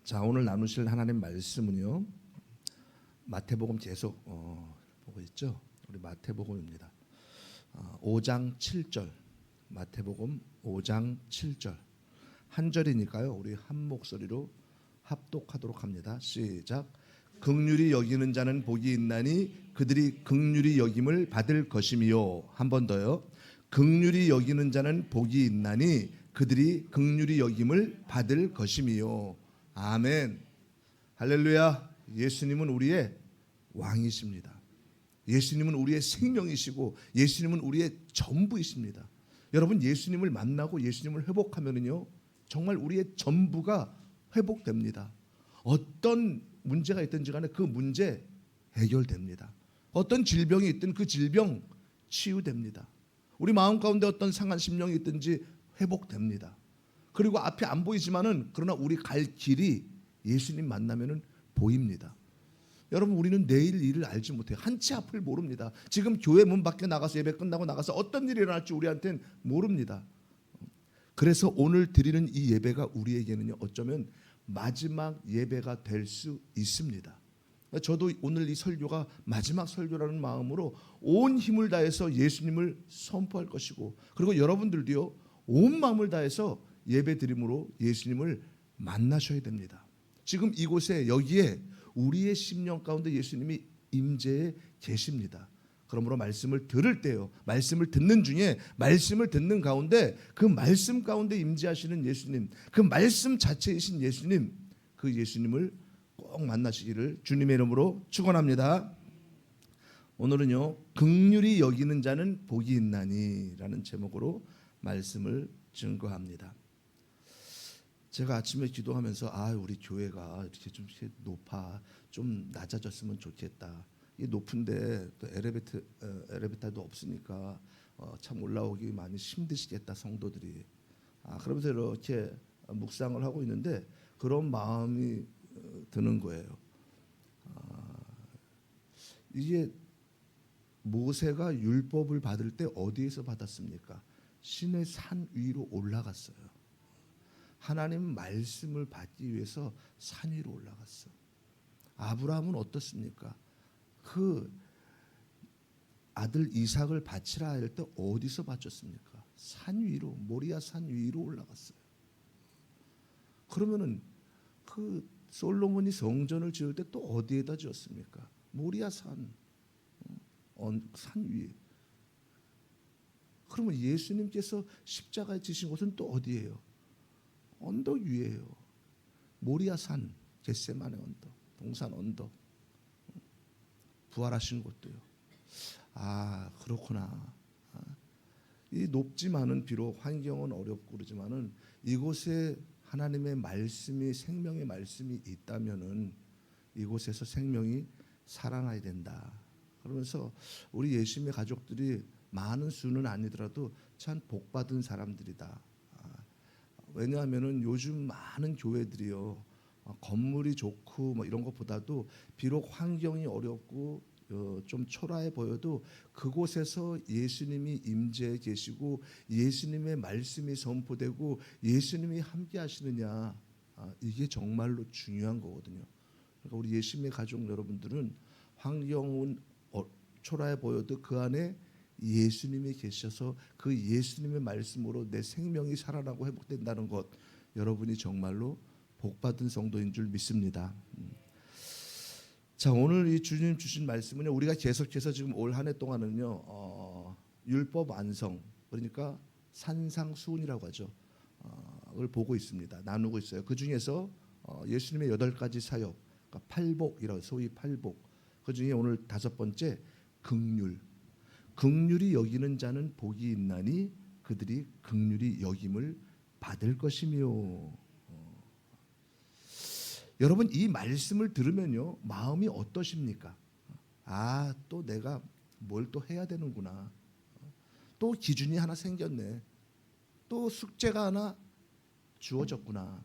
자, 오늘 나누실 하나님 말씀은요, 마태복음 계속 보고 있죠. 우리 마태복음입니다. 5장 7절, 마태복음 5장 7절 한 절이니까요. 우리 한 목소리로 합독하도록 합니다. 시작. 긍휼히 여기는 자는 복이 있나니 그들이 긍휼히 여김을 받을 것이미요. 한 번 더요. 긍휼히 여기는 자는 복이 있나니 그들이 긍휼히 여김을 받을 것이미요. 아멘. 할렐루야. 예수님은 우리의 왕이십니다. 예수님은 우리의 생명이시고 예수님은 우리의 전부이십니다. 여러분, 예수님을 만나고 예수님을 회복하면은요, 정말 우리의 전부가 회복됩니다. 어떤 문제가 있든지 간에 그 문제 해결됩니다. 어떤 질병이 있든 그 질병 치유됩니다. 우리 마음 가운데 어떤 상한 심령이 있든지 회복됩니다. 그리고 앞에 안 보이지만은 그러나 우리 갈 길이 예수님 만나면은 보입니다. 여러분, 우리는 내일 일을 알지 못해요. 한치 앞을 모릅니다. 지금 교회 문 밖에 나가서 예배 끝나고 나가서 어떤 일이 일어날지 우리한테는 모릅니다. 그래서 오늘 드리는 이 예배가 우리에게는요, 어쩌면 마지막 예배가 될 수 있습니다. 저도 오늘 이 설교가 마지막 설교라는 마음으로 온 힘을 다해서 예수님을 선포할 것이고, 그리고 여러분들도요, 온 마음을 다해서 예배 드림으로 예수님을 만나셔야 됩니다. 지금 이곳에 여기에 우리의 심령 가운데 예수님이 임재해 계십니다. 그러므로 말씀을 들을 때요, 말씀을 듣는 중에 말씀을 듣는 가운데 그 말씀 가운데 임재하시는 예수님, 그 말씀 자체이신 예수님, 그 예수님을 꼭 만나시기를 주님의 이름으로 축원합니다. 오늘은요, 긍휼히 여기는 자는 복이 있나니라는 제목으로 말씀을 증거합니다. 제가 아침에 기도하면서 우리 교회가 이렇게 좀 높아, 좀 낮아졌으면 좋겠다. 이 높은데 또 엘리베이터도 없으니까 참 올라오기 많이 힘드시겠다, 성도들이. 그러면서 이렇게 묵상을 하고 있는데 그런 마음이 드는 거예요. 이게 모세가 율법을 받을 때 어디에서 받았습니까? 신의 산 위로 올라갔어요. 하나님 말씀을 받기 위해서 산 위로 올라갔어. 아브라함은 어떻습니까? 그 아들 이삭을 바치라 할 때 어디서 바쳤습니까? 산 위로, 모리아 산 위로 올라갔어요. 그러면은 그 솔로몬이 성전을 지을 때 또 어디에다 지었습니까? 모리아 산 위에. 그러면 예수님께서 십자가에 지신 곳은 또 어디예요? 언덕 위에요. 모리아 산, 겟세마네 언덕, 동산 언덕. 부활하신 곳도요. 그렇구나. 이 높지만은 비록 환경은 어렵고 그러지만은 이곳에 하나님의 말씀이, 생명의 말씀이 있다면은 이곳에서 생명이 살아나야 된다. 그러면서 우리 예수님의 가족들이 많은 수는 아니더라도 참 복받은 사람들이다. 왜냐하면은 요즘 많은 교회들이요, 건물이 좋고 뭐 이런 것보다도 비록 환경이 어렵고 좀 초라해 보여도 그곳에서 예수님이 임재해 계시고 예수님의 말씀이 선포되고 예수님이 함께 하시느냐, 이게 정말로 중요한 거거든요. 그러니까 우리 예수님의 가족 여러분들은 환경은 초라해 보여도 그 안에 예수님이 계셔서 그 예수님의 말씀으로 내 생명이 살아나고 회복된다는 것, 여러분이 정말로 복받은 성도인 줄 믿습니다. 자, 오늘 이 주님 주신 말씀은요, 우리가 계속해서 지금 올 한 해 동안은요, 율법 완성, 그러니까 산상수훈이라고 하죠. 을 보고 있습니다. 나누고 있어요. 그 중에서 예수님의 8가지 사역, 그러니까 팔복이라고, 소위 팔복. 그 중에 오늘 5번째 긍휼. 긍휼히 여기는 자는 복이 있나니 그들이 긍휼히 여김을 받을 것이며. 여러분, 이 말씀을 들으면요, 마음이 어떠십니까? 또 내가 뭘 또 해야 되는구나. 또 기준이 하나 생겼네. 또 숙제가 하나 주어졌구나.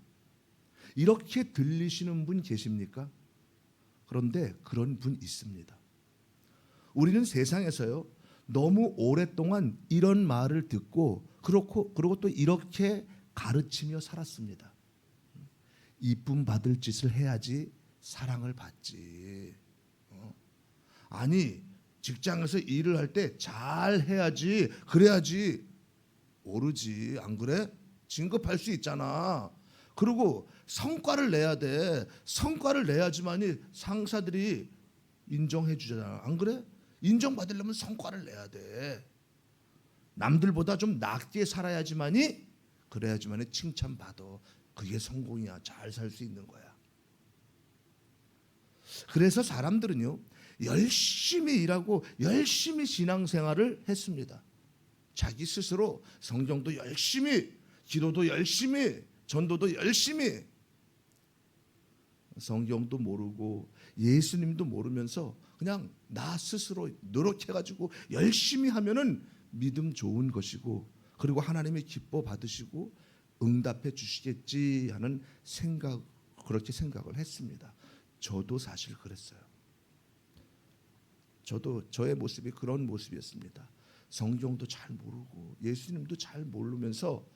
이렇게 들리시는 분 계십니까? 그런데 그런 분 있습니다. 우리는 세상에서요, 너무 오랫동안 이런 말을 듣고 그리고 또 이렇게 가르치며 살았습니다. 이쁨 받을 짓을 해야지 사랑을 받지. 아니 직장에서 일을 할 때 잘 해야지, 그래야지 오르지. 안 그래? 진급할 수 있잖아. 그리고 성과를 내야 돼. 성과를 내야지만이 상사들이 인정해 주잖아. 안 그래? 인정받으려면 성과를 내야 돼. 남들보다 좀 낫게 살아야지만이, 그래야지만이 칭찬받아. 그게 성공이야. 잘 살 수 있는 거야. 그래서 사람들은요, 열심히 일하고 열심히 신앙생활을 했습니다. 자기 스스로 성경도 열심히, 기도도 열심히, 전도도 열심히. 성경도 모르고 예수님도 모르면서 그냥 나 스스로 노력해가지고 열심히 하면은 믿음 좋은 것이고, 그리고 하나님이 기뻐 받으시고 응답해 주시겠지 하는 생각, 그렇게 생각을 했습니다. 저도 사실 그랬어요. 저도 저의 모습이 그런 모습이었습니다. 성경도 잘 모르고 예수님도 잘 모르면서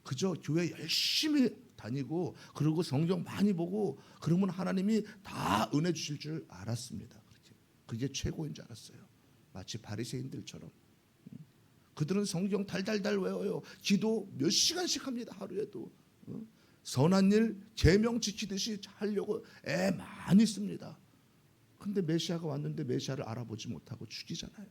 그저 교회 열심히 다니고, 그리고 성경 많이 보고 그러면 하나님이 다 은혜 주실 줄 알았습니다. 그게 최고인 줄 알았어요. 마치 바리새인들처럼. 그들은 성경 달달달 외워요. 기도 몇 시간씩 합니다. 하루에도. 선한 일 계명 지키듯이 하려고 애 많이 씁니다. 근데 메시아가 왔는데 메시아를 알아보지 못하고 죽이잖아요.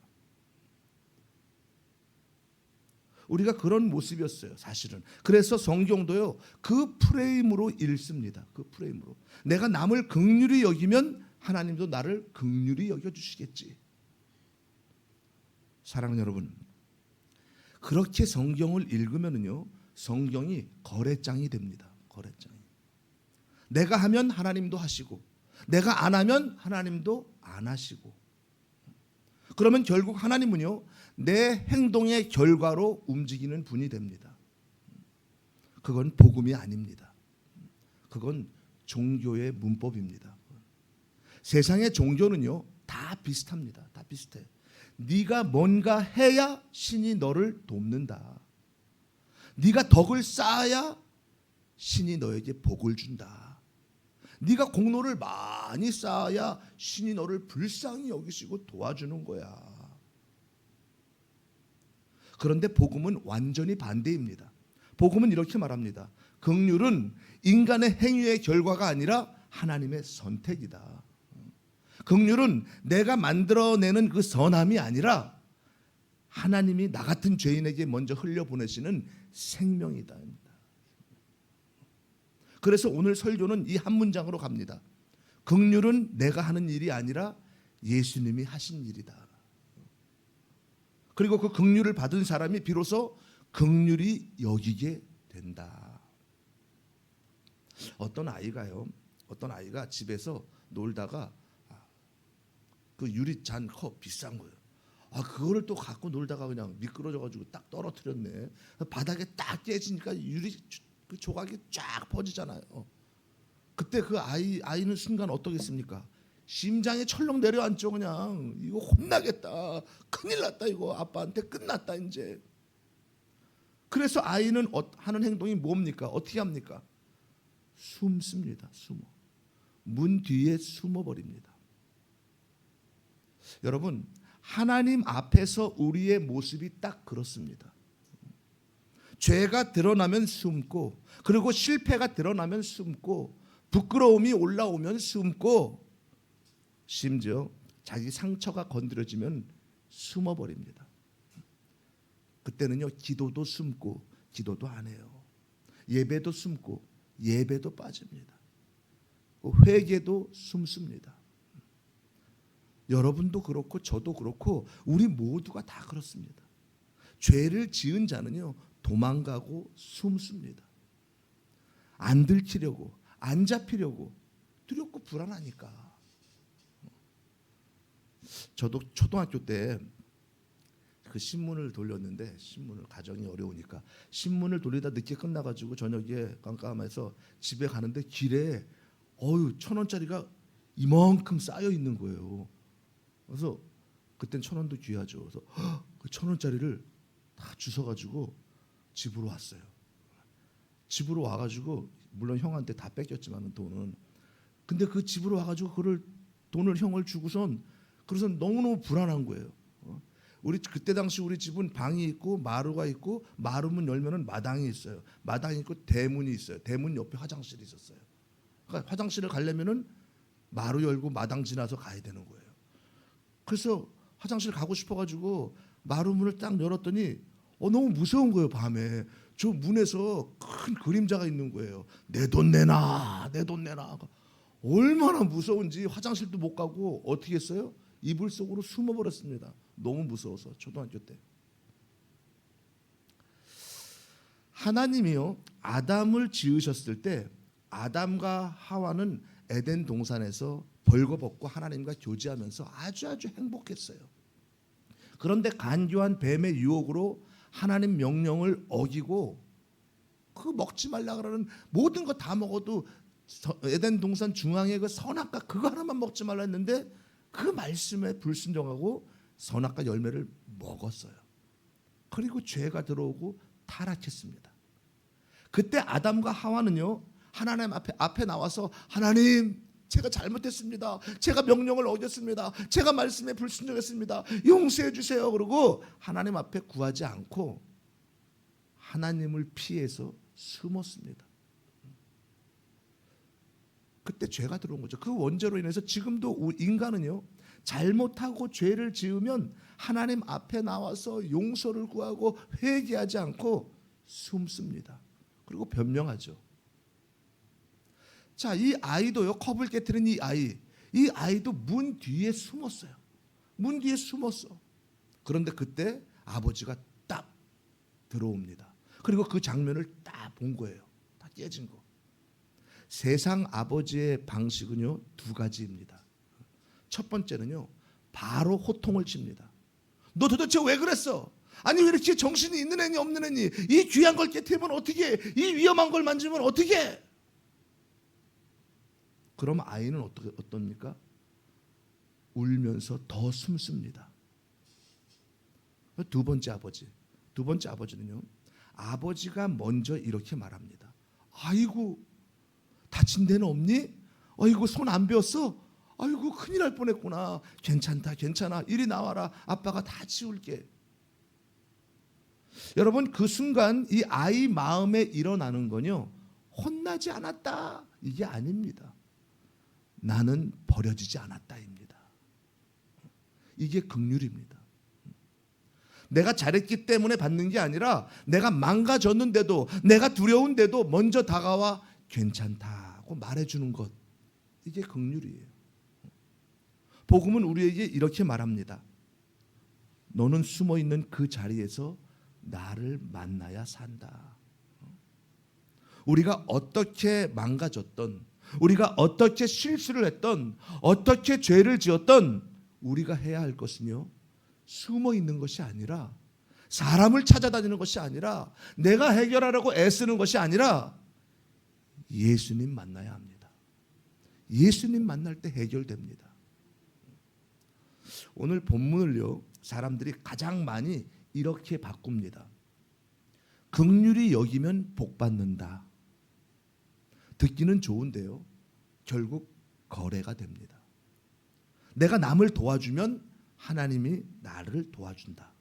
우리가 그런 모습이었어요, 사실은. 그래서 성경도요, 그 프레임으로 읽습니다. 그 프레임으로. 내가 남을 긍휼히 여기면 하나님도 나를 긍휼히 여겨 주시겠지. 사랑하는 여러분, 그렇게 성경을 읽으면요, 성경이 거래장이 됩니다. 거래장이. 내가 하면 하나님도 하시고, 내가 안 하면 하나님도 안 하시고. 그러면 결국 하나님은요, 내 행동의 결과로 움직이는 분이 됩니다. 그건 복음이 아닙니다. 그건 종교의 문법입니다. 세상의 종교는요, 다 비슷합니다. 다 비슷해. 네가 뭔가 해야 신이 너를 돕는다. 네가 덕을 쌓아야 신이 너에게 복을 준다. 네가 공로를 많이 쌓아야 신이 너를 불쌍히 여기시고 도와주는 거야. 그런데 복음은 완전히 반대입니다. 복음은 이렇게 말합니다. 긍휼은 인간의 행위의 결과가 아니라 하나님의 선택이다. 긍휼은 내가 만들어내는 그 선함이 아니라 하나님이 나 같은 죄인에게 먼저 흘려보내시는 생명이다. 그래서 오늘 설교는 이 한 문장으로 갑니다. 긍휼은 내가 하는 일이 아니라 예수님이 하신 일이다. 그리고 그 긍휼을 받은 사람이 비로소 긍휼히 여기게 된다. 어떤 아이가 집에서 놀다가 그 유리잔 컵 비싼 거예요. 그거를 또 갖고 놀다가 그냥 미끄러져가지고 딱 떨어뜨렸네. 바닥에 딱 깨지니까 유리 그 조각이 쫙 퍼지잖아요. 그때 그 아이는 순간 어떻겠습니까? 심장이 철렁 내려앉죠. 그냥 이거 혼나겠다. 큰일 났다. 이거 아빠한테 끝났다 이제. 그래서 아이는 하는 행동이 뭡니까? 어떻게 합니까? 숨습니다. 문 뒤에 숨어버립니다. 여러분, 하나님 앞에서 우리의 모습이 딱 그렇습니다. 죄가 드러나면 숨고, 그리고 실패가 드러나면 숨고, 부끄러움이 올라오면 숨고, 심지어 자기 상처가 건드려지면 숨어버립니다. 그때는요, 기도도 숨고 기도도 안 해요. 예배도 숨고 예배도 빠집니다. 회개도 숨습니다. 여러분도 그렇고 저도 그렇고 우리 모두가 다 그렇습니다. 죄를 지은 자는요, 도망가고 숨습니다. 안 들키려고, 안 잡히려고, 두렵고 불안하니까. 저도 초등학교 때 그 신문을 돌렸는데, 신문을 가정이 어려우니까 신문을 돌리다 늦게 끝나가지고 저녁에 깜깜해서 집에 가는데 길에 1,000원짜리가 이만큼 쌓여 있는 거예요. 그래서 그땐 1,000원도 귀하죠. 그래서 그 1,000원짜리를 다 주워가지고 집으로 왔어요. 집으로 와가지고 물론 형한테 다 뺏겼지만 돈은. 근데 그 집으로 와가지고 그를 돈을 형을 주고선 그래서 너무너무 불안한 거예요. 우리 그때 당시 우리 집은 방이 있고 마루가 있고 마루문 열면은 마당이 있어요. 마당이 있고 대문이 있어요. 대문 옆에 화장실이 있었어요. 그러니까 화장실을 가려면은 마루 열고 마당 지나서 가야 되는 거예요. 그래서 화장실 가고 싶어가지고 마루문을 딱 열었더니 너무 무서운 거예요. 밤에 저 문에서 큰 그림자가 있는 거예요. 내 돈 내놔, 내 돈 내놔. 얼마나 무서운지 화장실도 못 가고 어떻게 했어요? 이불 속으로 숨어버렸습니다. 너무 무서워서 초등학교 때. 하나님이요 아담을 지으셨을 때 아담과 하와는 에덴 동산에서 벌거벗고 하나님과 교제하면서 아주 행복했어요. 그런데 간교한 뱀의 유혹으로 하나님 명령을 어기고 그 먹지 말라 그러는 모든 거 다 먹어도 에덴 동산 중앙에 그 선악과 그거 하나만 먹지 말라 했는데 그 말씀에 불순종하고 선악과 열매를 먹었어요. 그리고 죄가 들어오고 타락했습니다. 그때 아담과 하와는요 하나님 앞에 나와서 하나님 제가 잘못했습니다. 제가 명령을 어겼습니다. 제가 말씀에 불순종했습니다. 용서해 주세요. 그러고 하나님 앞에 구하지 않고 하나님을 피해서 숨었습니다. 그때 죄가 들어온 거죠. 그 원죄로 인해서 지금도 인간은요 잘못하고 죄를 지으면 하나님 앞에 나와서 용서를 구하고 회개하지 않고 숨습니다. 그리고 변명하죠. 자, 이 아이도요 컵을 깨트린 이 아이도 문 뒤에 숨었어요. 문 뒤에 숨었어. 그런데 그때 아버지가 딱 들어옵니다. 그리고 그 장면을 딱 본 거예요. 다 깨진 거. 세상 아버지의 방식은요 두 가지입니다. 첫 번째는요 바로 호통을 칩니다. 너 도대체 왜 그랬어? 아니 왜 이렇게 정신이 있는 애니 없는 애니? 이 귀한 걸 깨트리면 어떻게 해? 이 위험한 걸 만지면 어떻게 해? 그럼 아이는 어떻습니까? 울면서 더 숨습니다. 두 번째 아버지는요 아버지가 먼저 이렇게 말합니다. 아이고 다친 데는 없니? 아이고 손 안 베었어? 아이고 큰일 날 뻔했구나. 괜찮아 이리 나와라. 아빠가 다 치울게. 여러분 그 순간 이 아이 마음에 일어나는 건요 혼나지 않았다 이게 아닙니다. 나는 버려지지 않았다입니다. 이게 긍휼입니다. 내가 잘했기 때문에 받는 게 아니라 내가 망가졌는데도 내가 두려운데도 먼저 다가와 괜찮다고 말해주는 것 이게 긍휼이에요. 복음은 우리에게 이렇게 말합니다. 너는 숨어있는 그 자리에서 나를 만나야 산다. 우리가 어떻게 망가졌던 우리가 어떻게 실수를 했던 어떻게 죄를 지었던 우리가 해야 할 것은요 숨어있는 것이 아니라 사람을 찾아다니는 것이 아니라 내가 해결하려고 애쓰는 것이 아니라 예수님 만나야 합니다. 예수님 만날 때 해결됩니다. 오늘 본문을요 사람들이 가장 많이 이렇게 바꿉니다. 긍휼히 여기면 복 받는다. 듣기는 좋은데요 결국 거래가 됩니다. 내가 남을 도와주면 하나님이 나를 도와준다.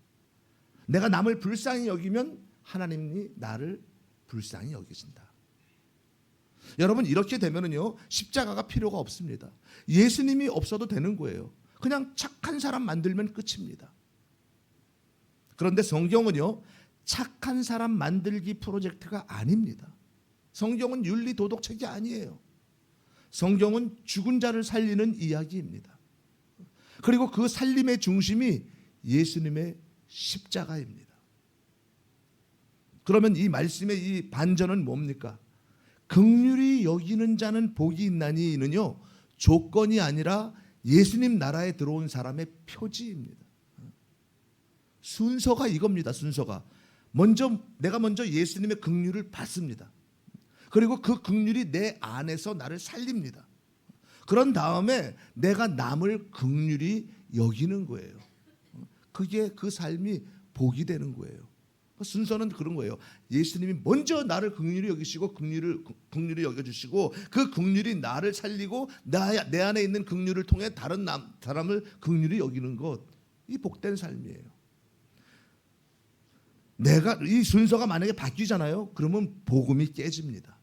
내가 남을 불쌍히 여기면 하나님이 나를 불쌍히 여기신다. 여러분 이렇게 되면은요 십자가가 필요가 없습니다. 예수님이 없어도 되는 거예요. 그냥 착한 사람 만들면 끝입니다. 그런데 성경은요 착한 사람 만들기 프로젝트가 아닙니다. 성경은 윤리 도덕 책이 아니에요. 성경은 죽은 자를 살리는 이야기입니다. 그리고 그 살림의 중심이 예수님의 십자가입니다. 그러면 이 말씀의 이 반전은 뭡니까? 긍휼히 여기는 자는 복이 있나니는요 조건이 아니라 예수님 나라에 들어온 사람의 표지입니다. 순서가 이겁니다. 순서가 내가 먼저 예수님의 긍휼을 받습니다. 그리고 그 긍휼이 내 안에서 나를 살립니다. 그런 다음에 내가 남을 긍휼히 여기는 거예요. 그게 그 삶이 복이 되는 거예요. 순서는 그런 거예요. 예수님이 먼저 나를 긍휼히 여기시고 긍휼히 여겨주시고 그 긍휼이 나를 살리고 내 안에 있는 긍휼을 통해 다른 사람을 긍휼히 여기는 것, 이 복된 삶이에요. 내가 이 순서가 만약에 바뀌잖아요. 그러면 복음이 깨집니다.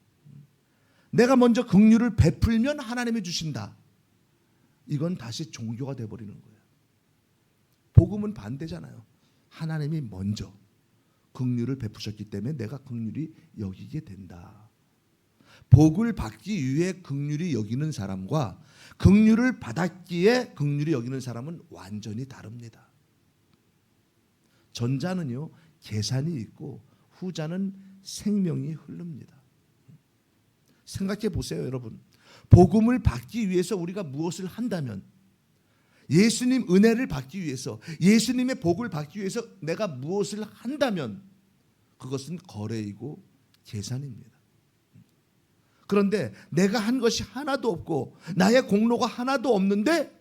내가 먼저 긍휼을 베풀면 하나님이 주신다. 이건 다시 종교가 돼버리는 거예요. 복음은 반대잖아요. 하나님이 먼저 긍휼을 베푸셨기 때문에 내가 긍휼히 여기게 된다. 복을 받기 위해 긍휼히 여기는 사람과 긍휼을 받았기에 긍휼히 여기는 사람은 완전히 다릅니다. 전자는요 계산이 있고 후자는 생명이 흐릅니다. 생각해 보세요, 여러분. 복음을 받기 위해서 우리가 무엇을 한다면, 예수님 은혜를 받기 위해서, 예수님의 복을 받기 위해서 내가 무엇을 한다면 그것은 거래이고 계산입니다. 그런데 내가 한 것이 하나도 없고 나의 공로가 하나도 없는데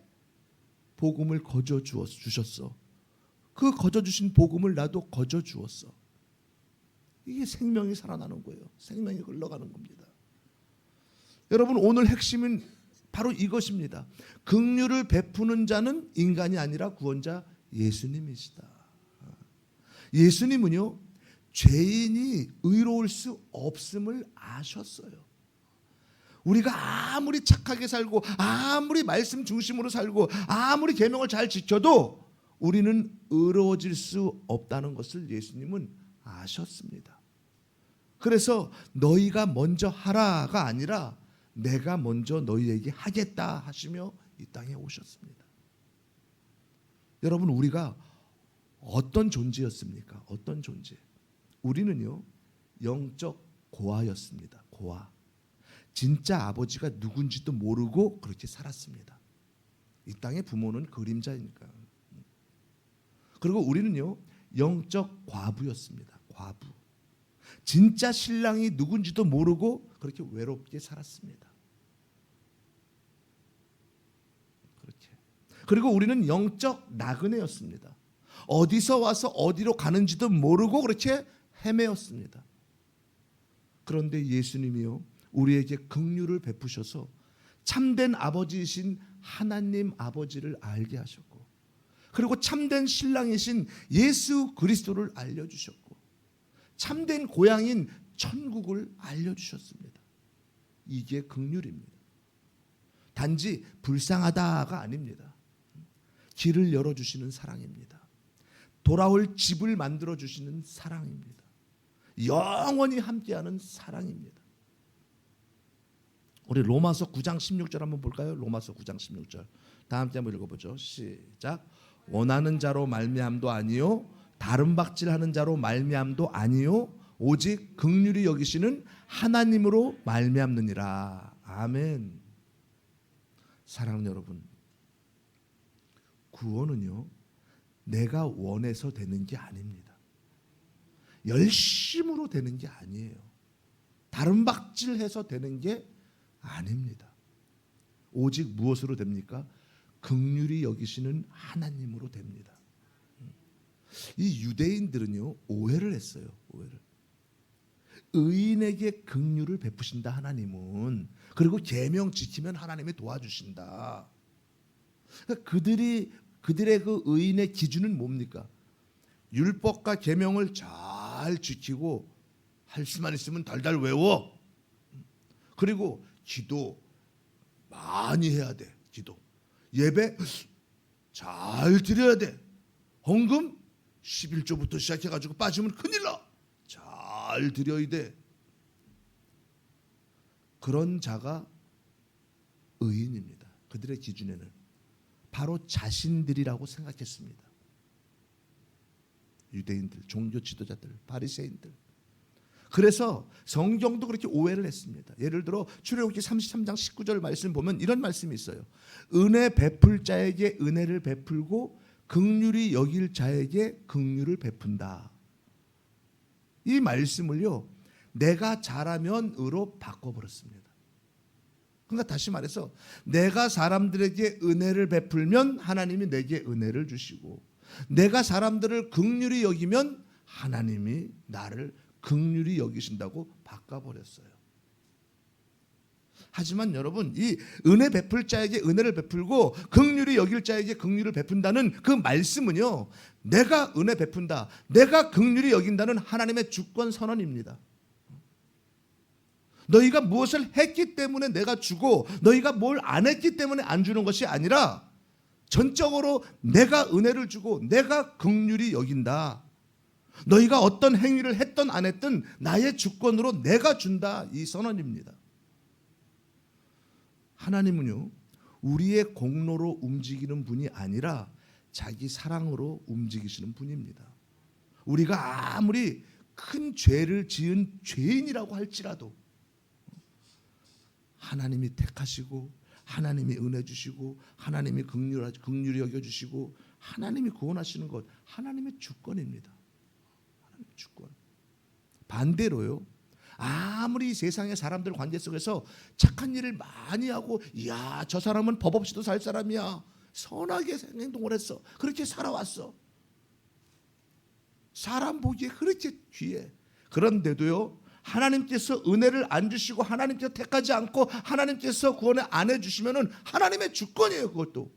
복음을 거저 주셨어. 그 거저 주신 복음을 나도 거저 주었어. 이게 생명이 살아나는 거예요. 생명이 흘러가는 겁니다. 여러분, 오늘 핵심은 바로 이것입니다. 긍휼을 베푸는 자는 인간이 아니라 구원자 예수님이시다. 예수님은요 죄인이 의로울 수 없음을 아셨어요. 우리가 아무리 착하게 살고 아무리 말씀 중심으로 살고 아무리 계명을 잘 지켜도 우리는 의로워질 수 없다는 것을 예수님은 아셨습니다. 그래서 너희가 먼저 하라가 아니라 내가 먼저 너희에게 하겠다 하시며 이 땅에 오셨습니다. 여러분, 우리가 어떤 존재였습니까? 어떤 존재? 우리는요 영적 고아였습니다. 고아. 진짜 아버지가 누군지도 모르고 그렇게 살았습니다. 이 땅의 부모는 그림자이니까. 그리고 우리는요 영적 과부였습니다. 과부. 진짜 신랑이 누군지도 모르고 그렇게 외롭게 살았습니다. 그렇게. 그리고 우리는 영적 나그네였습니다. 어디서 와서 어디로 가는지도 모르고 그렇게 헤매었습니다. 그런데 예수님이요 우리에게 긍휼을 베푸셔서 참된 아버지이신 하나님 아버지를 알게 하셨고, 그리고 참된 신랑이신 예수 그리스도를 알려주셨고, 참된 고향인 천국을 알려주셨습니다. 이게 긍휼입니다. 단지 불쌍하다가 아닙니다. 길을 열어주시는 사랑입니다. 돌아올 집을 만들어주시는 사랑입니다. 영원히 함께하는 사랑입니다. 우리 로마서 9장 16절 한번 볼까요? 로마서 9장 16절 다 함께 한번 읽어보죠. 시작. 원하는 자로 말미암도 아니요 다른 박질하는 자로 말미암도 아니요 오직 긍휼히 여기시는 하나님으로 말미암느니라. 아멘. 사랑하는 여러분, 구원은요 내가 원해서 되는 게 아닙니다. 열심으로 되는 게 아니에요. 다른 박질해서 되는 게 아닙니다. 오직 무엇으로 됩니까? 긍휼히 여기시는 하나님으로 됩니다. 이 유대인들은요 오해를 했어요. 오해를. 의인에게 긍휼을 베푸신다 하나님은, 그리고 계명 지키면 하나님이 도와주신다. 그러니까 그들의 그 의인의 기준은 뭡니까? 율법과 계명을 잘 지키고 할 수만 있으면 달달 외워. 그리고 기도 많이 해야 돼. 기도. 예배 잘 드려야 돼. 헌금 11조부터 시작해가지고 빠지면 큰일 나. 잘 드려야 돼. 그런 자가 의인입니다. 그들의 기준에는 바로 자신들이라고 생각했습니다. 유대인들, 종교 지도자들, 바리새인들. 그래서 성경도 그렇게 오해를 했습니다. 예를 들어 출애굽기 33장 19절 말씀 보면 이런 말씀이 있어요. 은혜 베풀 자에게 은혜를 베풀고 긍휼히 여길 자에게 긍휼을 베푼다. 이 말씀을요 내가 잘하면으로 바꿔버렸습니다. 그러니까 다시 말해서 내가 사람들에게 은혜를 베풀면 하나님이 내게 은혜를 주시고, 내가 사람들을 긍휼히 여기면 하나님이 나를 긍휼히 여기신다고 바꿔버렸어요. 하지만 여러분, 이 은혜 베풀 자에게 은혜를 베풀고 긍휼히 여길 자에게 긍휼을 베푼다는 그 말씀은요, 내가 은혜 베푼다, 내가 긍휼히 여긴다는 하나님의 주권 선언입니다. 너희가 무엇을 했기 때문에 내가 주고 너희가 뭘 안 했기 때문에 안 주는 것이 아니라 전적으로 내가 은혜를 주고 내가 긍휼히 여긴다. 너희가 어떤 행위를 했든 안 했든 나의 주권으로 내가 준다, 이 선언입니다. 하나님은요, 우리의 공로로 움직이는 분이 아니라 자기 사랑으로 움직이시는 분입니다. 우리가 아무리 큰 죄를 지은 죄인이라고 할지라도 하나님이 택하시고 하나님이 은혜 주시고 하나님이 긍휼히 여겨주시고 하나님이 구원하시는 것, 하나님의 주권입니다. 하나님의 주권. 반대로요, 아무리 세상의 사람들 관계 속에서 착한 일을 많이 하고, 이야 저 사람은 법 없이도 살 사람이야, 선하게 행동을 했어, 그렇게 살아왔어, 사람 보기에 그렇게 귀해, 그런데도요 하나님께서 은혜를 안 주시고 하나님께서 택하지 않고 하나님께서 구원을 안 해주시면은 하나님의 주권이에요. 그것도.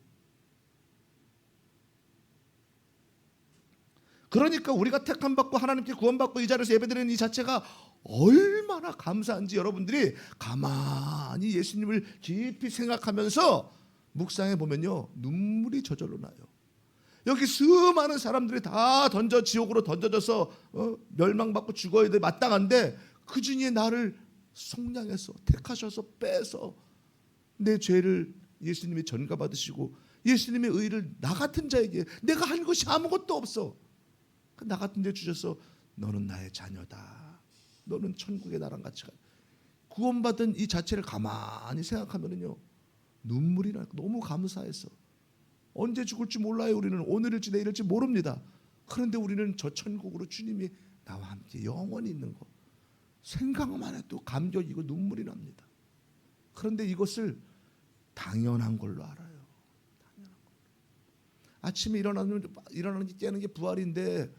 그러니까 우리가 택함받고 하나님께 구원받고 이 자리에서 예배드리는 이 자체가 얼마나 감사한지 여러분들이 가만히 예수님을 깊이 생각하면서 묵상해 보면요, 눈물이 저절로 나요. 여기 수많은 사람들이 다 지옥으로 던져져서 멸망받고 죽어야 돼, 마땅한데 그 중에 나를 속량해서 택하셔서 빼서 내 죄를 예수님이 전가받으시고 예수님의 의를 나 같은 자에게, 내가 한 것이 아무것도 없어, 나 같은 데 주셔서 너는 나의 자녀다, 너는 천국에 나랑 같이 가, 구원받은 이 자체를 가만히 생각하면요 눈물이 나요. 너무 감사해서. 언제 죽을지 몰라요. 우리는 오늘일지 내일일지 모릅니다. 그런데 우리는 저 천국으로 주님이 나와 함께 영원히 있는 거 생각만 해도 감격이고 눈물이 납니다. 그런데 이것을 당연한 걸로 알아요. 당연한 걸로. 아침에 일어나는 게 깨는 게 부활인데,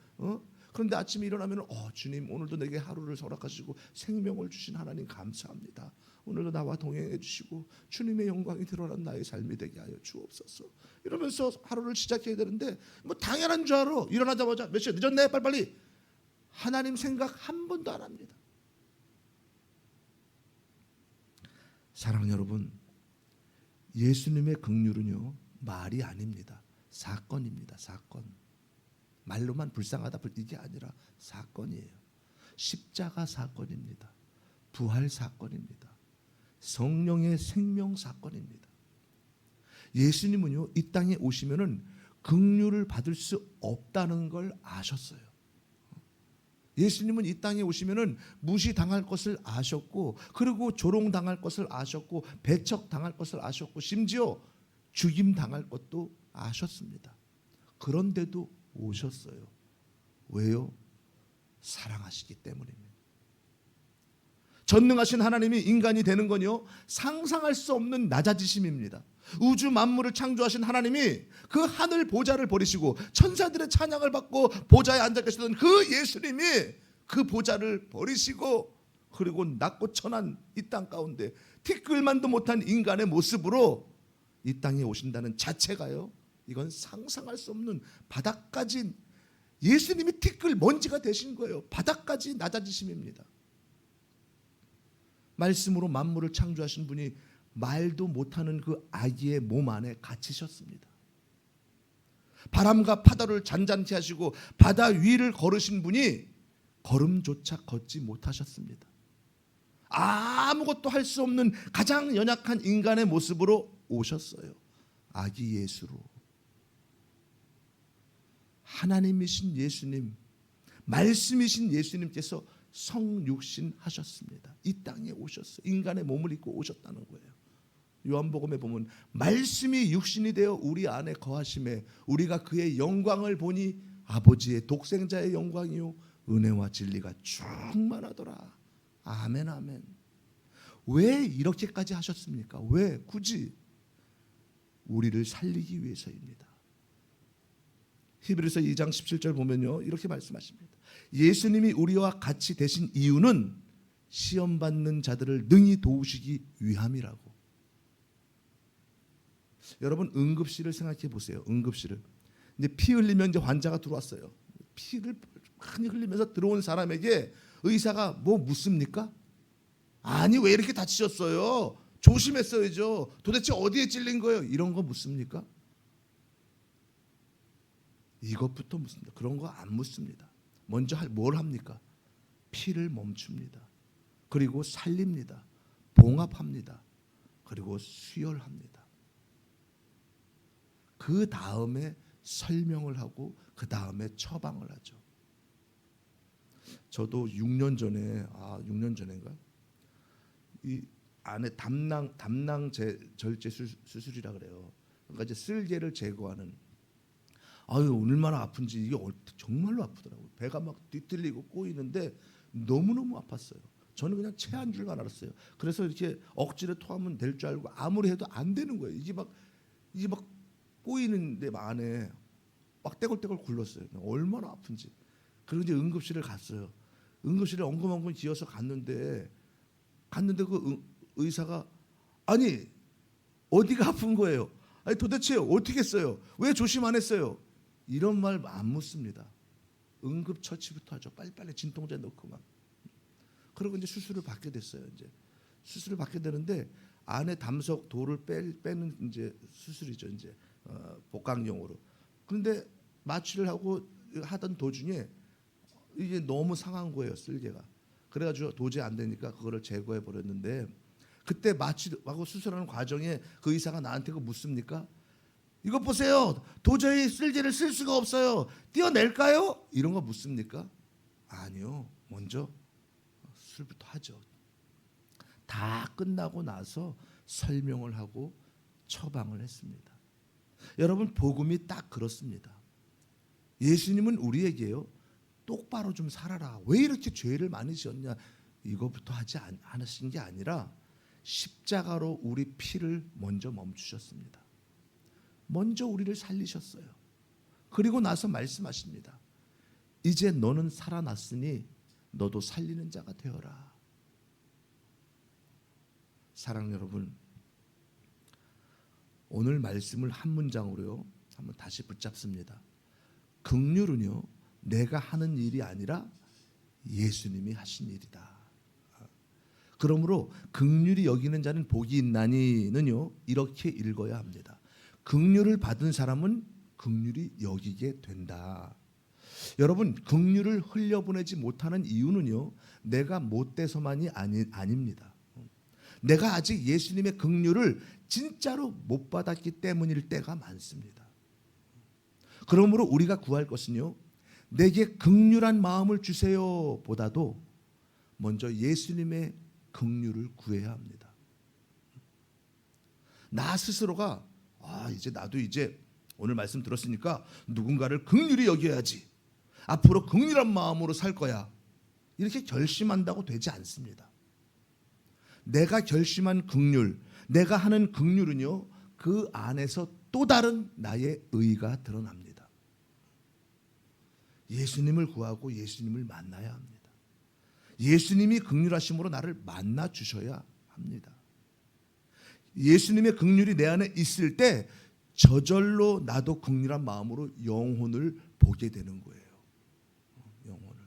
그런데 아침에 일어나면 주님 오늘도 내게 하루를 허락하시고 생명을 주신 하나님 감사합니다. 오늘도 나와 동행해 주시고 주님의 영광이 드러난 나의 삶이 되게 하여 주옵소서. 이러면서 하루를 시작해야 되는데 뭐 당연한 줄 알아. 일어나자마자 몇 시에 늦었네, 빨리빨리. 하나님 생각 한 번도 안 합니다. 사랑하는 여러분, 예수님의 긍휼은요 말이 아닙니다. 사건입니다. 사건. 말로만 불쌍하다 이게 아니라 사건이에요. 십자가 사건입니다. 부활 사건입니다. 성령의 생명 사건입니다. 예수님은요 이 땅에 오시면은 긍휼을 받을 수 없다는 걸 아셨어요. 예수님은 이 땅에 오시면은 무시당할 것을 아셨고, 그리고 조롱당할 것을 아셨고, 배척당할 것을 아셨고, 심지어 죽임당할 것도 아셨습니다. 그런데도 오셨어요. 왜요? 사랑하시기 때문입니다. 전능하신 하나님이 인간이 되는 건요 상상할 수 없는 낮아지심입니다. 우주 만물을 창조하신 하나님이 그 하늘 보좌를 버리시고 천사들의 찬양을 받고 보좌에 앉아 계시던 그 예수님이 그 보좌를 버리시고, 그리고 낮고 천한 이 땅 가운데 티끌만도 못한 인간의 모습으로 이 땅에 오신다는 자체가요, 이건 상상할 수 없는 바닥까지, 예수님이 티끌 먼지가 되신 거예요. 바닥까지 낮아지심입니다. 말씀으로 만물을 창조하신 분이 말도 못하는 그 아기의 몸 안에 갇히셨습니다. 바람과 파도를 잔잔케 하시고 바다 위를 걸으신 분이 걸음조차 걷지 못하셨습니다. 아무것도 할 수 없는 가장 연약한 인간의 모습으로 오셨어요. 아기 예수로. 하나님이신 예수님, 말씀이신 예수님께서 성육신 하셨습니다. 이 땅에 오셨어요. 인간의 몸을 입고 오셨다는 거예요. 요한복음에 보면 말씀이 육신이 되어 우리 안에 거하심에 우리가 그의 영광을 보니 아버지의 독생자의 영광이요 은혜와 진리가 충만하더라. 아멘 아멘. 왜 이렇게까지 하셨습니까? 왜 굳이? 우리를 살리기 위해서입니다. 히브리서 2장 17절 보면요, 이렇게 말씀하십니다. 예수님이 우리와 같이 되신 이유는 시험 받는 자들을 능히 도우시기 위함이라고. 여러분, 응급실을 생각해 보세요. 응급실을 이제 피 흘리면 이제 환자가 들어왔어요. 피를 많이 흘리면서 들어온 사람에게 의사가 뭐 묻습니까? 아니, 왜 이렇게 다치셨어요? 조심했어야죠. 도대체 어디에 찔린 거예요? 이런 거 묻습니까? 이것부터 묻습니다. 그런 거 안 묻습니다. 먼저 뭘 합니까? 피를 멈춥니다. 그리고 살립니다. 봉합합니다. 그리고 수혈합니다. 그 다음에 설명을 하고 그 다음에 처방을 하죠. 저도 6년 전인가 이 안에 담낭 절제 수술이라 그래요. 그러니까 이제 쓸개를 제거하는. 얼마나 아픈지, 이게 정말로 아프더라고요. 배가 막 뒤틀리고 꼬이는데 너무너무 아팠어요. 저는 그냥 체한 줄만 알았어요. 그래서 이렇게 억지로 토하면 될 줄 알고 아무리 해도 안 되는 거예요. 이게 막 꼬이는데 안에 막 떼굴떼굴 굴렀어요. 얼마나 아픈지. 그리고 이제 응급실을 갔어요. 응급실에 엉금엉금 기어서 갔는데 그 의사가 아니 어디가 아픈 거예요? 아니 도대체 어떻게 했어요? 왜 조심 안 했어요? 이런 말 안 묻습니다. 응급처치부터 하죠. 빨리빨리 진통제 넣고 막. 그리고 이제 수술을 받게 됐어요. 이제 수술을 받게 되는데 안에 담석 돌을 빼는 이제 수술이죠. 이제 복강용으로. 그런데 마취를 하고 하던 도중에 이게 너무 상한 거예요, 쓸개가. 그래가지고 도저히 안 되니까 그거를 제거해 버렸는데, 그때 마취하고 수술하는 과정에 그 의사가 나한테 그거 묻습니까? 이것 보세요. 도저히 쓸개를 쓸 수가 없어요. 떼어낼까요? 이런 거 묻습니까? 아니요. 먼저 수술부터 하죠. 다 끝나고 나서 설명을 하고 처방을 했습니다. 여러분, 복음이 딱 그렇습니다. 예수님은 우리에게요, 똑바로 좀 살아라. 왜 이렇게 죄를 많이 지었냐? 이거부터 하지 않으신 게 아니라 십자가로 우리 피를 먼저 멈추셨습니다. 먼저 우리를 살리셨어요. 그리고 나서 말씀하십니다. 이제 너는 살아났으니 너도 살리는 자가 되어라. 사랑하는 여러분, 오늘 말씀을 한 문장으로요 한번 다시 붙잡습니다. 긍휼은요 내가 하는 일이 아니라 예수님이 하신 일이다. 그러므로 긍휼히 여기는 자는 복이 있나니는요 이렇게 읽어야 합니다. 긍휼을 받은 사람은 긍휼히 여기게 된다. 여러분, 긍휼을 흘려보내지 못하는 이유는요 내가 못돼서만이 아닙니다. 내가 아직 예수님의 긍휼을 진짜로 못 받았기 때문일 때가 많습니다. 그러므로 우리가 구할 것은요 내게 긍휼한 마음을 주세요 보다도 먼저 예수님의 긍휼을 구해야 합니다. 나 스스로가 나도 이제 오늘 말씀 들었으니까 누군가를 긍휼히 여겨야지, 앞으로 긍휼한 마음으로 살 거야, 이렇게 결심한다고 되지 않습니다. 내가 결심한 긍휼, 내가 하는 긍휼은요 그 안에서 또 다른 나의 의가 드러납니다. 예수님을 구하고 예수님을 만나야 합니다. 예수님이 긍휼하심으로 나를 만나 주셔야 합니다. 예수님의 긍휼이 내 안에 있을 때 저절로 나도 긍휼한 마음으로 영혼을 보게 되는 거예요. 영혼을.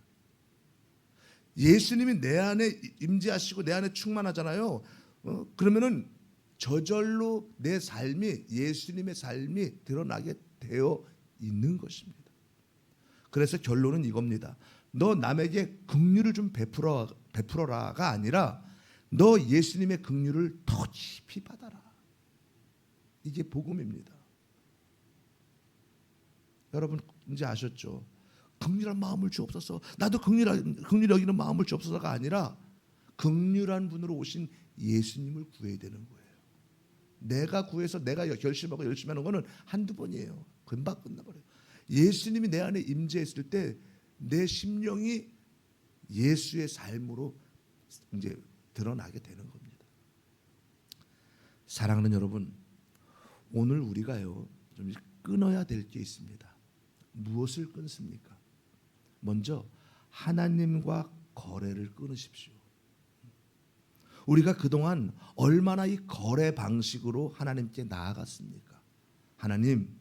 예수님이 내 안에 임재하시고 내 안에 충만하잖아요. 그러면은 저절로 내 삶이 예수님의 삶이 드러나게 되어 있는 것입니다. 그래서 결론은 이겁니다. 너 남에게 긍휼을 좀 베풀어라가 아니라 너 예수님의 긍휼을 더 깊이 받아라. 이게 복음입니다. 여러분 이제 아셨죠? 긍휼한 마음을 주옵소서. 나도 긍휼 여기는 마음을 주옵소서가 아니라 긍휼한 분으로 오신 예수님을 구해야 되는 거예요. 내가 구해서 내가 결심하고 열심히 하는 거는 한두 번이에요. 금방 끝나버려요. 예수님이 내 안에 임재했을 때 내 심령이 예수의 삶으로 이제 드러나게 되는 겁니다. 사랑하는 여러분, 오늘 우리가요 좀 끊어야 될 게 있습니다. 무엇을 끊습니까? 먼저 하나님과 거래를 끊으십시오. 우리가 그동안 얼마나 이 거래 방식으로 하나님께 나아갔습니까? 하나님,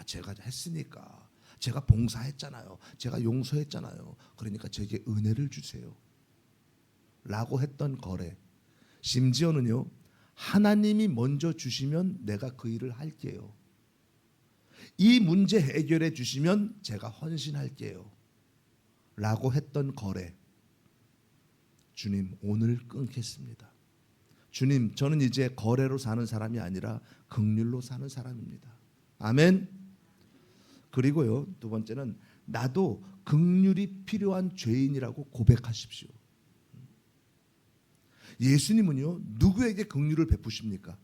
제가 했으니까, 제가 봉사했잖아요, 제가 용서했잖아요, 그러니까 저에게 은혜를 주세요 라고 했던 거래, 심지어는요, 하나님이 먼저 주시면 내가 그 일을 할게요, 이 문제 해결해 주시면 제가 헌신할게요 라고 했던 거래, 주님 오늘 끊겠습니다. 주님, 저는 이제 거래로 사는 사람이 아니라 긍휼로 사는 사람입니다. 아멘. 그리고요, 두 번째는 나도 긍휼이 필요한 죄인이라고 고백하십시오. 예수님은요, 누구에게 긍휼을 베푸십니까?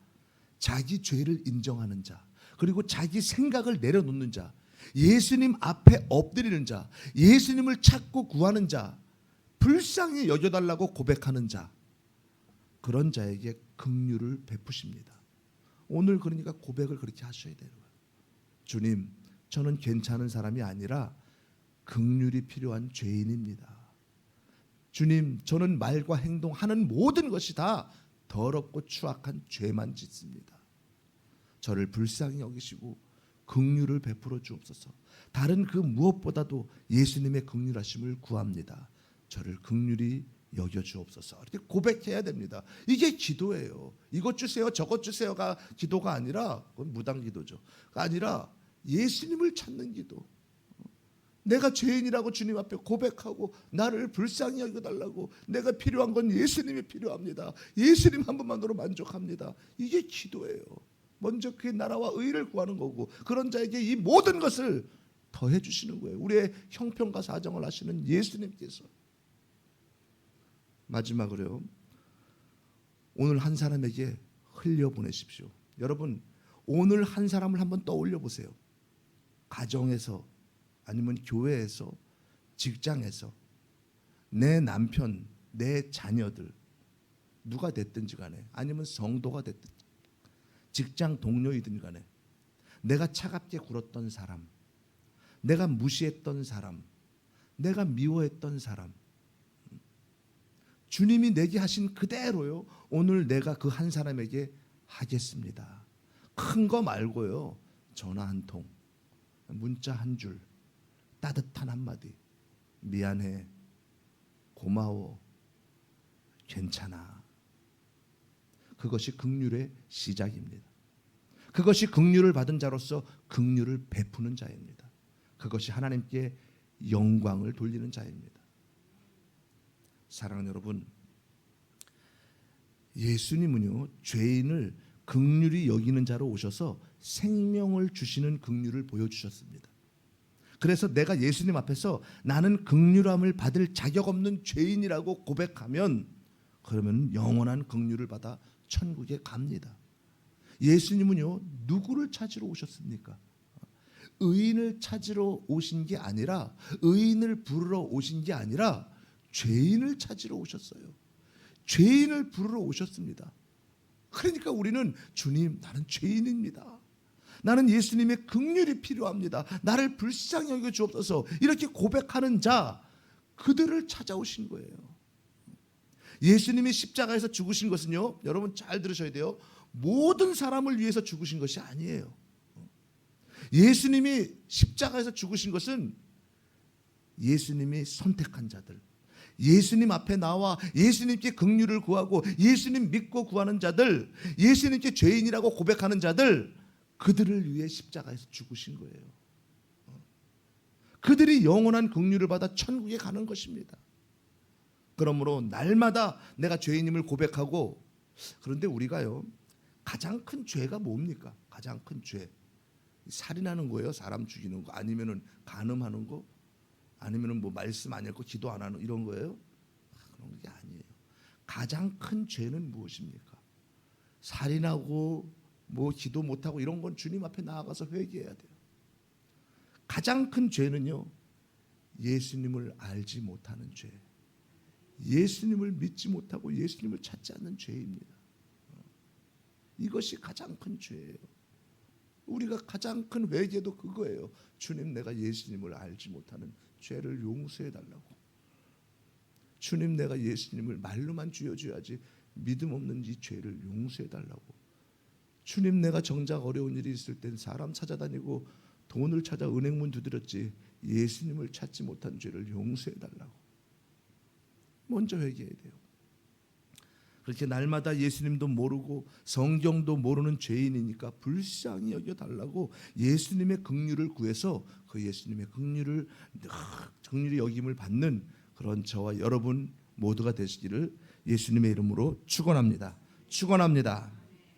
자기 죄를 인정하는 자, 그리고 자기 생각을 내려놓는 자, 예수님 앞에 엎드리는 자, 예수님을 찾고 구하는 자, 불쌍히 여겨달라고 고백하는 자, 그런 자에게 긍휼을 베푸십니다. 오늘 그러니까 고백을 그렇게 하셔야 되는 거예요. 주님, 저는 괜찮은 사람이 아니라 긍휼이 필요한 죄인입니다. 주님, 저는 말과 행동하는 모든 것이 다 더럽고 추악한 죄만 짓습니다. 저를 불쌍히 여기시고 긍휼을 베풀어 주옵소서. 다른 그 무엇보다도 예수님의 긍휼하심을 구합니다. 저를 긍휼히 여겨 주옵소서. 이렇게 고백해야 됩니다. 이게 기도예요. 이것 주세요, 저것 주세요가 기도가 아니라, 그건 무당 기도죠. 아니라 예수님을 찾는 기도. 내가 죄인이라고 주님 앞에 고백하고 나를 불쌍히 여겨달라고, 내가 필요한 건 예수님이 필요합니다, 예수님 한 분만으로 만족합니다. 이게 기도예요. 먼저 그의 나라와 의를 구하는 거고, 그런 자에게 이 모든 것을 더해 주시는 거예요. 우리의 형편과 사정을 아시는 예수님께서. 마지막으로요, 오늘 한 사람에게 흘려보내십시오. 여러분, 오늘 한 사람을 한번 떠올려 보세요. 가정에서, 아니면 교회에서, 직장에서, 내 남편, 내 자녀들, 누가 됐든지 간에, 아니면 성도가 됐든, 직장 동료이든 간에, 내가 차갑게 굴었던 사람, 내가 무시했던 사람, 내가 미워했던 사람, 주님이 내게 하신 그대로요, 오늘 내가 그 한 사람에게 하겠습니다. 큰 거 말고요, 전화 한 통, 문자 한 줄, 따뜻한 한마디, 미안해, 고마워, 괜찮아. 그것이 긍휼의 시작입니다. 그것이 긍휼을 받은 자로서 긍휼을 베푸는 자입니다. 그것이 하나님께 영광을 돌리는 자입니다. 사랑하는 여러분, 예수님은요, 죄인을 긍휼히 여기는 자로 오셔서 생명을 주시는 긍휼을 보여주셨습니다. 그래서 내가 예수님 앞에서 나는 긍휼함을 받을 자격 없는 죄인이라고 고백하면, 그러면 영원한 긍휼을 받아 천국에 갑니다. 예수님은요, 누구를 찾으러 오셨습니까? 의인을 찾으러 오신 게 아니라, 의인을 부르러 오신 게 아니라 죄인을 찾으러 오셨어요. 죄인을 부르러 오셨습니다. 그러니까 우리는, 주님, 나는 죄인입니다, 나는 예수님의 긍휼이 필요합니다, 나를 불쌍히 여겨 주옵소서, 이렇게 고백하는 자, 그들을 찾아오신 거예요. 예수님이 십자가에서 죽으신 것은요, 여러분 잘 들으셔야 돼요, 모든 사람을 위해서 죽으신 것이 아니에요. 예수님이 십자가에서 죽으신 것은 예수님이 선택한 자들, 예수님 앞에 나와 예수님께 긍휼을 구하고 예수님 믿고 구하는 자들, 예수님께 죄인이라고 고백하는 자들, 그들을 위해 십자가에서 죽으신 거예요. 그들이 영원한 긍휼을 받아 천국에 가는 것입니다. 그러므로 날마다 내가 죄인임을 고백하고, 그런데 우리가요, 가장 큰 죄가 뭡니까? 가장 큰 죄, 살인하는 거예요? 사람 죽이는 거? 아니면은 간음하는 거? 아니면은 뭐 말씀 안 읽고 기도 안 하는 이런 거예요? 그런 게 아니에요. 가장 큰 죄는 무엇입니까? 살인하고 뭐 기도 못하고 이런 건 주님 앞에 나아가서 회개해야 돼요. 가장 큰 죄는요, 예수님을 알지 못하는 죄, 예수님을 믿지 못하고 예수님을 찾지 않는 죄입니다. 이것이 가장 큰 죄예요. 우리가 가장 큰 회개도 그거예요. 주님, 내가 예수님을 알지 못하는 죄를 용서해 달라고. 주님, 내가 예수님을 말로만 주여줘야지 믿음 없는 이 죄를 용서해 달라고. 주님, 내가 정작 어려운 일이 있을 땐 사람 찾아다니고 돈을 찾아 은행문 두드렸지 예수님을 찾지 못한 죄를 용서해 달라고. 먼저 회개해야 돼요. 그렇게 날마다 예수님도 모르고 성경도 모르는 죄인이니까 불쌍히 여겨달라고 예수님의 긍휼을 구해서 그 예수님의 긍휼을 긍휼히 여김을 받는 그런 저와 여러분 모두가 되시기를 예수님의 이름으로 축원합니다. 축원합니다.